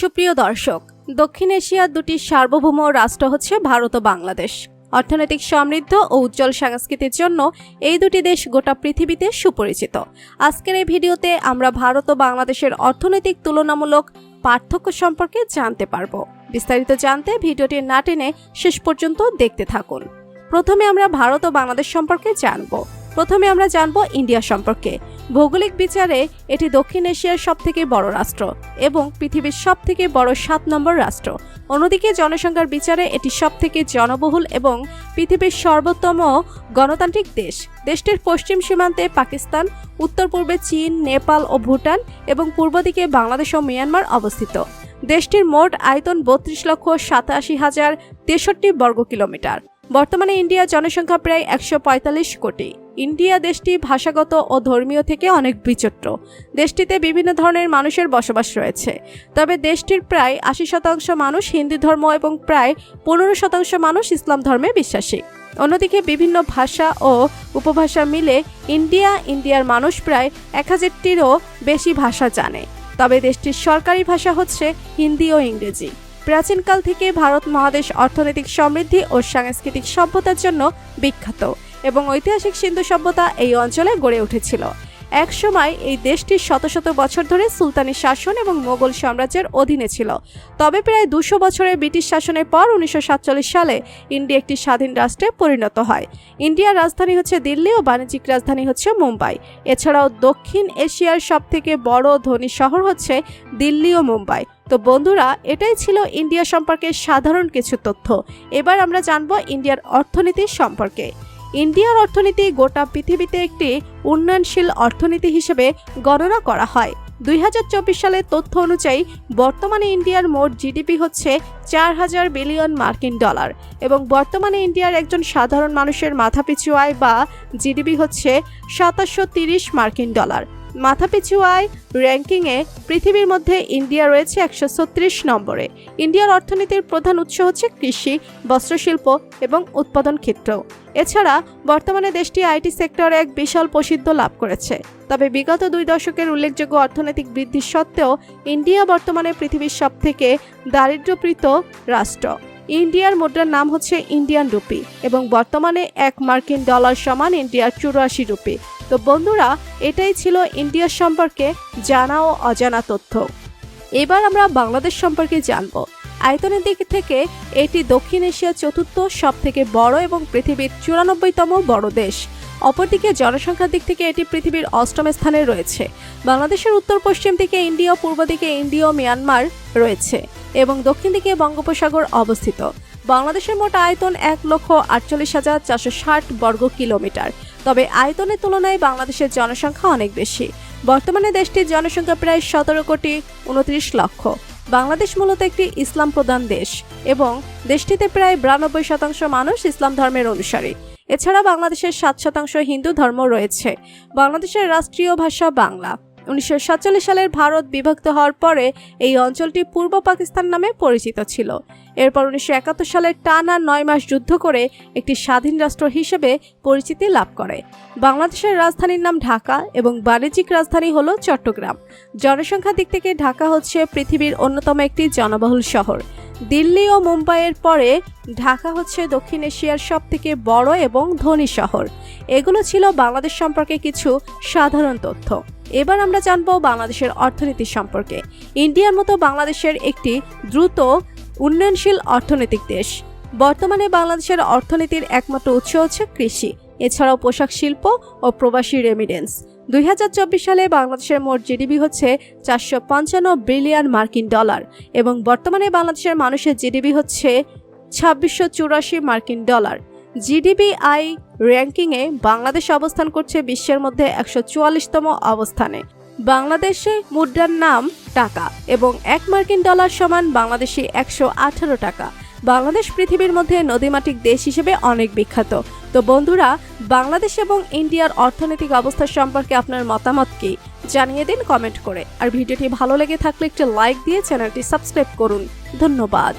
সুপ্রিয় দর্শক, দক্ষিণ এশিয়ার দুটি সার্বভৌম রাষ্ট্র হচ্ছে ভারত ও বাংলাদেশ। অর্থনৈতিক সমৃদ্ধ ও উজ্জ্বল সংস্কৃতির জন্য এই দুটি দেশ গোটা পৃথিবীতে সুপরিচিত। আজকের এই ভিডিওতে আমরা ভারত ও বাংলাদেশের অর্থনৈতিক তুলনামূলক পার্থক্য সম্পর্কে জানতে পারব। বিস্তারিত জানতে ভিডিওটি না টেনে শেষ পর্যন্ত দেখতে থাকুন। প্রথমে আমরা ভারত ও বাংলাদেশ সম্পর্কে জানব। প্রথমে আমরা জানব ইন্ডিয়া সম্পর্কে। ভৌগোলিক বিচারে এটি দক্ষিণ এশিয়ার সবথেকে বড় রাষ্ট্র এবং পৃথিবীর সবথেকে বড় 7 নম্বর রাষ্ট্র। অন্যদিকে জনসংখ্যার বিচারে এটি সবথেকে জনবহুল এবং পৃথিবীর সর্বোত্তম গণতান্ত্রিক দেশ। দেশটির পশ্চিম সীমান্তে পাকিস্তান, উত্তর পূর্বে চীন, নেপাল ও ভুটান এবং পূর্ব দিকে বাংলাদেশ ও মিয়ানমার অবস্থিত। দেশটির মোট আয়তন 32,87,063 বর্গ কিলোমিটার। বর্তমানে ইন্ডিয়ার জনসংখ্যা প্রায় 145 কোটি। ইন্ডিয়া দেশটি ভাষাগত ও ধর্মীয় থেকে অনেক বিচিত্র। দেশটিতে বিভিন্ন ধরনের মানুষের বসবাস রয়েছে, তবে দেশটির প্রায় 80% মানুষ হিন্দু ধর্ম এবং প্রায় 15% মানুষ ইসলাম ধর্মে বিশ্বাসী। অন্যদিকে বিভিন্ন ভাষা ও উপভাষা মিলে ইন্ডিয়ার মানুষ প্রায় 1000-টিরও বেশি ভাষা জানে, তবে দেশটির সরকারি ভাষা হচ্ছে হিন্দি ও ইংরেজি। প্রাচীনকাল থেকে ভারত মহাদেশ অর্থনৈতিক সমৃদ্ধি ও সাংস্কৃতিক সভ্যতার জন্য বিখ্যাত এবং ঐতিহাসিক সিন্ধু সভ্যতা এই অঞ্চলে গড়ে উঠেছিল। এক সময় এই দেশটি শত শত বছর ধরে সুলতানি শাসন এবং মোগল সাম্রাজ্যের অধীনে ছিল, তবে প্রায় 200 বছরের ব্রিটিশ শাসনের পর 1947 সালে ইন্ডিয়া একটি স্বাধীন রাষ্ট্রে পরিণত হয়। ইন্ডিয়ার রাজধানী হচ্ছে দিল্লি ও বাণিজ্যিক রাজধানী হচ্ছে মুম্বাই। এছাড়াও দক্ষিণ এশিয়ার সবথেকে বড় ধনী শহর হচ্ছে দিল্লি ও মুম্বাই। তো বন্ধুরা, এটাই ছিল ইন্ডিয়া সম্পর্কে সাধারণ কিছু তথ্য। এবার আমরা জানব ইন্ডিয়ার অর্থনীতি সম্পর্কে। ইন্ডিয়ার অর্থনীতি গোটা পৃথিবীতে একটি উন্নয়নশীল অর্থনীতি হিসেবে গণনা করা হয়। 2024 সালের তথ্য অনুযায়ী বর্তমানে ইন্ডিয়ার মোট জিডিপি হচ্ছে 4000 বিলিয়ন মার্কিন ডলার এবং বর্তমানে ইন্ডিয়ার একজন সাধারণ মানুষের মাথাপিছু আয় বা জিডিপি হচ্ছে 2730 মার্কিন ডলার। মাথাপিছু আয় র্যাঙ্কিংয়ে পৃথিবীর মধ্যে ইন্ডিয়া রয়েছে 136 নম্বরে। ইন্ডিয়ার অর্থনীতির প্রধান উৎস হচ্ছে কৃষি, বস্ত্রশিল্প এবং উৎপাদন ক্ষেত্র। এছাড়া বর্তমানে দেশটি আইটি সেক্টরে এক বিশাল প্রসিদ্ধি লাভ করেছে। তবে বিগত 2 দশকের উল্লেখযোগ্য অর্থনৈতিক বৃদ্ধির সত্ত্বেও ইন্ডিয়া বর্তমানে পৃথিবীর সবথেকে দারিদ্র্যপীড়িত রাষ্ট্র। ইন্ডিয়ার মুদ্রার নাম হচ্ছে ইন্ডিয়ান রুপি এবং বর্তমানে 1 মার্কিন ডলার সমান ইন্ডিয়ার 84 রুপি। তো বন্ধুরা, এটাই ছিল ইন্ডিয়া সম্পর্কে জানা ও অজানা তথ্য। এবার আমরা বাংলাদেশ সম্পর্কে জানব। আয়তনের দিক থেকে এটি দক্ষিণ এশিয়ার চতুর্থ সবথেকে বড় এবং পৃথিবীর 94তম বড় দেশ। অপরদিকে জনসংখ্যার দিক থেকে এটি পৃথিবীর 8ম স্থানে রয়েছে। বাংলাদেশের উত্তর পশ্চিম দিকে ইন্ডিয়া, পূর্ব দিকে ইন্ডিয়া ও মিয়ানমার রয়েছে এবং দক্ষিণ দিকে বঙ্গোপসাগর অবস্থিত। বাংলাদেশের মোট আয়তন 1,48,460 বর্গ কিলোমিটার, তবে আয়তনের তুলনায় বাংলাদেশের জনসংখ্যা অনেক বেশি। বর্তমানে দেশটির জনসংখ্যা প্রায় 17,29 লক্ষ। বাংলাদেশ মূলত একটি ইসলাম প্রধান দেশ এবং দেশটিতে প্রায় 92% মানুষ ইসলাম ধর্মের অনুসারী। এছাড়া বাংলাদেশের 7% হিন্দু ধর্ম রয়েছে। বাংলাদেশের রাষ্ট্রীয় ভাষা বাংলা। 1947 সালের ভারত বিভক্ত হওয়ার পরে এই অঞ্চলটি পূর্ব পাকিস্তান নামে পরিচিত ছিল। এরপর 1971 সালে টানা 9 মাস যুদ্ধ করে একটি স্বাধীন রাষ্ট্র হিসেবে পরিচিতি লাভ করে। বাংলাদেশের রাজধানীর নাম ঢাকা এবং বাণিজ্যিক রাজধানী হলো চট্টগ্রাম। জনসংখ্যার দিক থেকে ঢাকা হচ্ছে পৃথিবীর অন্যতম একটি জনবহুল শহর। দিল্লি ও মুম্বাইয়ের পরে ঢাকা হচ্ছে দক্ষিণ এশিয়ার সবথেকে বড় এবং ধনী শহর। এগুলো ছিল বাংলাদেশ সম্পর্কে কিছু সাধারণ তথ্য। এবার আমরা জানবো বাংলাদেশের অর্থনীতি সম্পর্কে। ইন্ডিয়ার মতো বাংলাদেশের একটি দ্রুত উন্নয়নশীল অর্থনৈতিক দেশ। বর্তমানে বাংলাদেশের অর্থনীতির একমাত্র উৎস হচ্ছে কৃষি, এছাড়াও পোশাক শিল্প ও প্রবাসী রেমিডেন্স। 2024 সালে বাংলাদেশের মোট জিডিপি হচ্ছে 455 বিলিয়ন মার্কিন ডলার এবং বর্তমানে বাংলাদেশের মানুষের জিডিপি হচ্ছে 2684 মার্কিন ডলার। জিডিপিআই র্যাঙ্কিংয়ে বাংলাদেশ অবস্থান করছে বিশ্বের মধ্যে 144তম অবস্থানে। বাংলাদেশে মুদ্রার নাম টাকা এবং 1 মার্কিন ডলার সমান বাংলাদেশি 118 টাকা। বাংলাদেশ পৃথিবীর মধ্যে নদীমাতৃক দেশ হিসেবে অনেক বিখ্যাত। তো বন্ধুরা, বাংলাদেশ এবং ইন্ডিয়ার অর্থনৈতিক অবস্থা সম্পর্কে আপনার মতামত কি জানিয়ে দিন কমেন্ট করে। আর ভিডিওটি ভালো লেগে থাকলে একটি লাইক দিয়ে চ্যানেলটি সাবস্ক্রাইব করুন। ধন্যবাদ।